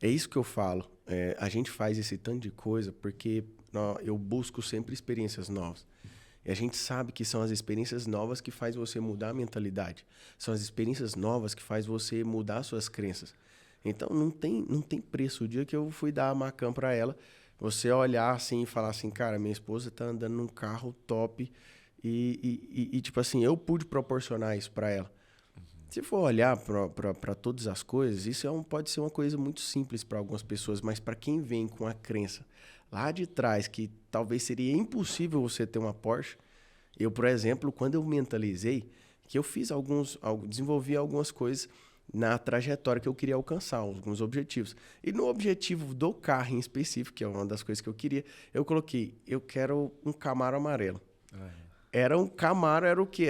É isso que eu falo. A gente faz esse tanto de coisa porque eu busco sempre experiências novas. E a gente sabe que são as experiências novas que faz você mudar a mentalidade. São as experiências novas que faz você mudar suas crenças. Então, não tem preço. O dia que eu fui dar a Macan para ela, você olhar assim e falar assim, cara, minha esposa tá andando num carro top e tipo assim, eu pude proporcionar isso para ela. Se for olhar para todas as coisas, isso pode ser uma coisa muito simples para algumas pessoas, mas para quem vem com a crença lá de trás, que talvez seria impossível você ter uma Porsche, eu, por exemplo, quando eu mentalizei, que eu desenvolvi algumas coisas na trajetória que eu queria alcançar, alguns objetivos. E no objetivo do carro em específico, que é uma das coisas que eu queria, eu coloquei, eu quero um Camaro amarelo. Era um Camaro, era o que?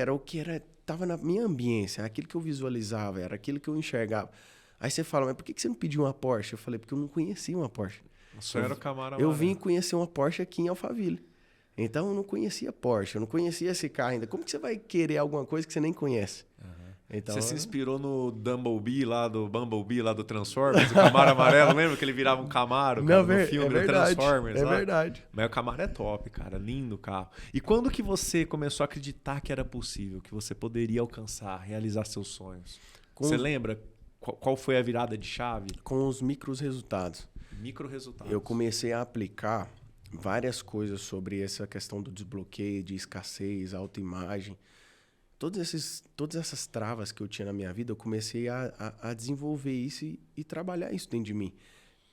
Tava na minha ambiência, aquilo que eu visualizava, era aquilo que eu enxergava. Aí você fala, mas por que você não pediu uma Porsche? Eu falei, porque eu não conhecia uma Porsche. Só era o Camaro Eu amarelo. vim conhecer uma Porsche aqui em Alphaville. Então, eu não conhecia Porsche, eu não conhecia esse carro ainda. Como que você vai querer alguma coisa que você nem conhece? Então, Você se inspirou no Bumblebee lá do Transformers, o Camaro amarelo, lembra que ele virava um Camaro, cara, no filme do Transformers? É lá? verdade. Mas o Camaro é top, cara, lindo carro. E quando que você começou a acreditar que era possível, que você poderia alcançar, realizar seus sonhos? Você lembra qual foi a virada de chave? Com os micros resultados. Micro resultados. Eu comecei a aplicar várias coisas sobre essa questão do desbloqueio, de escassez, autoimagem. Todas essas travas que eu tinha na minha vida, eu comecei a desenvolver isso e trabalhar isso dentro de mim.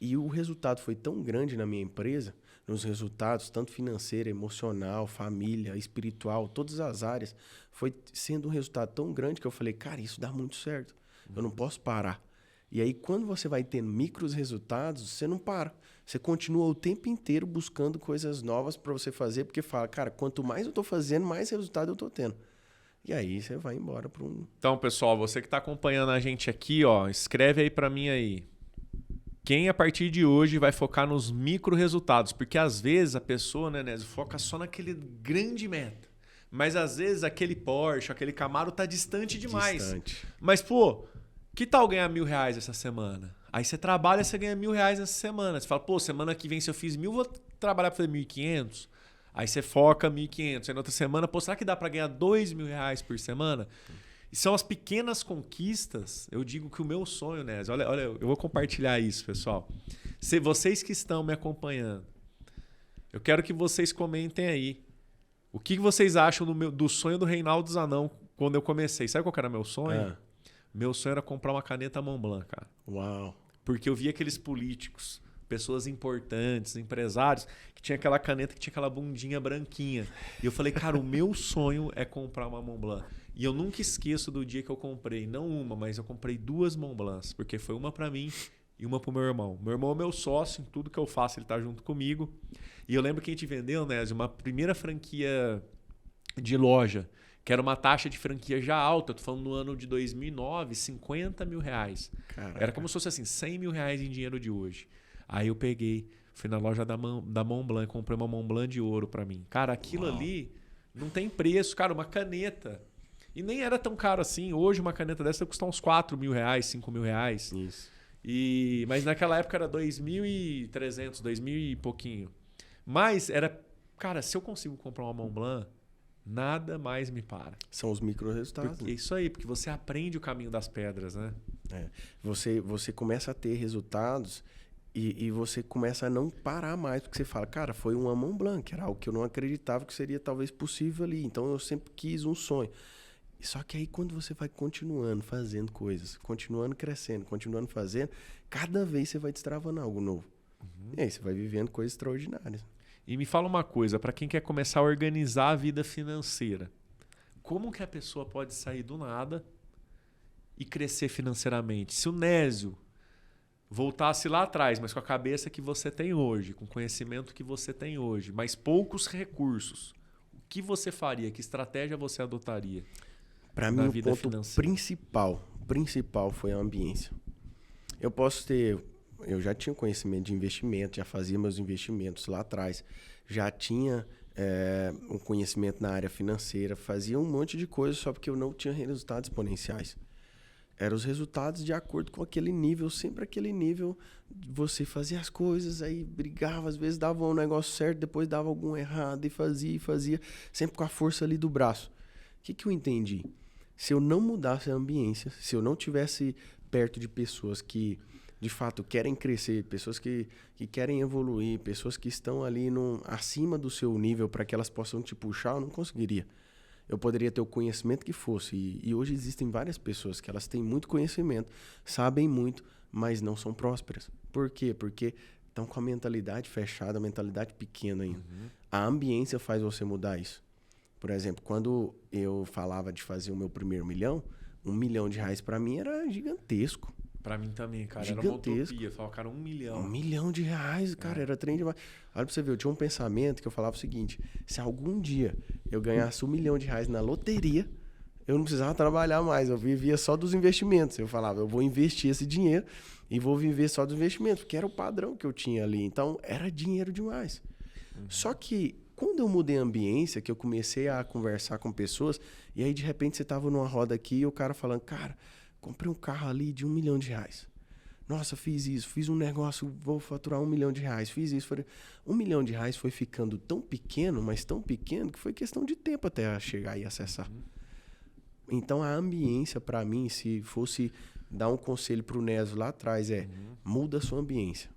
E o resultado foi tão grande na minha empresa, nos resultados, tanto financeiro, emocional, família, espiritual, todas as áreas, foi sendo um resultado tão grande que eu falei, cara, isso dá muito certo. Eu não posso parar. E aí, quando você vai tendo micros resultados, você não para. Você continua o tempo inteiro buscando coisas novas para você fazer, porque fala, cara, quanto mais eu estou fazendo, mais resultado eu estou tendo. E aí você vai embora para um... Então, pessoal, você que está acompanhando a gente aqui, ó, escreve aí para mim aí. Quem a partir de hoje vai focar nos micro resultados? Porque às vezes a pessoa, né, Nésio, foca só naquele grande meta. Mas às vezes aquele Porsche, aquele Camaro tá distante demais. Distante. Mas, pô, que tal ganhar R$1.000 essa semana? Aí você trabalha, você ganha R$1.000 nessa semana. Você fala, pô, semana que vem se eu fiz 1.000, vou trabalhar para fazer 1.500. Aí você foca 1.500. Aí na outra semana, pô, será que dá para ganhar R$2.000 por semana? E são as pequenas conquistas. Eu digo que o meu sonho, Nésio, olha, eu vou compartilhar isso, pessoal. Se vocês que estão me acompanhando, eu quero que vocês comentem aí. O que vocês acham do sonho do Reinaldo Zanon quando eu comecei? Sabe qual que era meu sonho? Meu sonho era comprar uma caneta Montblanc, cara. Uau! Porque eu via aqueles políticos, pessoas importantes, empresários, que tinha aquela caneta que tinha aquela bundinha branquinha. E eu falei, cara, o meu sonho é comprar uma Montblanc. E eu nunca esqueço do dia que eu comprei, não uma, mas eu comprei 2 Montblancs, porque foi uma para mim e uma pro meu irmão. Meu irmão é meu sócio, em tudo que eu faço ele tá junto comigo. E eu lembro que a gente vendeu, né, uma primeira franquia de loja, que era uma taxa de franquia já alta, eu tô falando no ano de 2009, R$50 mil. Caraca. Era como se fosse assim, R$100 mil em dinheiro de hoje. Aí eu peguei, fui na loja da Montblanc, comprei uma Montblanc de ouro para mim. Cara, aquilo ali não tem preço, cara, uma caneta. E nem era tão caro assim. Hoje uma caneta dessa custa uns R$4 mil, R$5 mil. Isso. Mas naquela época era 2.300, 2.000 e pouquinho. Mas era... Cara, se eu consigo comprar uma Montblanc, nada mais me para. São os micro resultados. Porque, isso aí, porque você aprende o caminho das pedras, né? Você começa a ter resultados e você começa a não parar mais, porque você fala, cara, foi uma Montblanc, que era algo que eu não acreditava que seria talvez possível ali. Então eu sempre quis um sonho. Só que aí quando você vai continuando fazendo coisas, continuando crescendo, continuando fazendo, cada vez você vai destravando algo novo. E aí você vai vivendo coisas extraordinárias. E me fala uma coisa, para quem quer começar a organizar a vida financeira, como que a pessoa pode sair do nada e crescer financeiramente? Se o Nésio voltasse lá atrás, mas com a cabeça que você tem hoje, com o conhecimento que você tem hoje, mas poucos recursos, o que você faria? Que estratégia você adotaria? Para mim, o ponto principal foi a ambiência. Eu já tinha conhecimento de investimento, já fazia meus investimentos lá atrás, já tinha um conhecimento na área financeira, fazia um monte de coisa só porque eu não tinha resultados exponenciais. Eram os resultados de acordo com aquele nível, sempre aquele nível. Você fazia as coisas, aí brigava, às vezes dava um negócio certo, depois dava algum errado e fazia, sempre com a força ali do braço. O que eu entendi? Se eu não mudasse a ambiência, se eu não tivesse perto de pessoas que, de fato, querem crescer, pessoas que querem evoluir, pessoas que estão ali acima do seu nível para que elas possam te puxar, eu não conseguiria. Eu poderia ter o conhecimento que fosse. E hoje existem várias pessoas que elas têm muito conhecimento, sabem muito, mas não são prósperas. Por quê? Porque estão com a mentalidade fechada, a mentalidade pequena ainda. A ambiência faz você mudar isso. Por exemplo, quando eu falava de fazer o meu primeiro milhão, R$1 milhão para mim era gigantesco. Pra mim também, cara. Gigantesco. Era uma utopia. Eu falava, cara, R$1 milhão. R$1 milhão, cara, era trem demais. Olha pra você ver, eu tinha um pensamento que eu falava o seguinte: se algum dia eu ganhasse R$1 milhão na loteria, eu não precisava trabalhar mais, eu vivia só dos investimentos. Eu falava, eu vou investir esse dinheiro e vou viver só dos investimentos, porque era o padrão que eu tinha ali. Então, era dinheiro demais. Só que, quando eu mudei a ambiência, que eu comecei a conversar com pessoas, e aí, de repente, você tava numa roda aqui e o cara falando, cara, comprei um carro ali de R$1 milhão. Nossa, fiz isso, fiz um negócio, vou faturar R$1 milhão, fiz isso. R$1 milhão foi ficando tão pequeno, mas tão pequeno, que foi questão de tempo até chegar e acessar. Então, a ambiência, para mim, se fosse dar um conselho pro Neso lá atrás, muda a sua ambiência.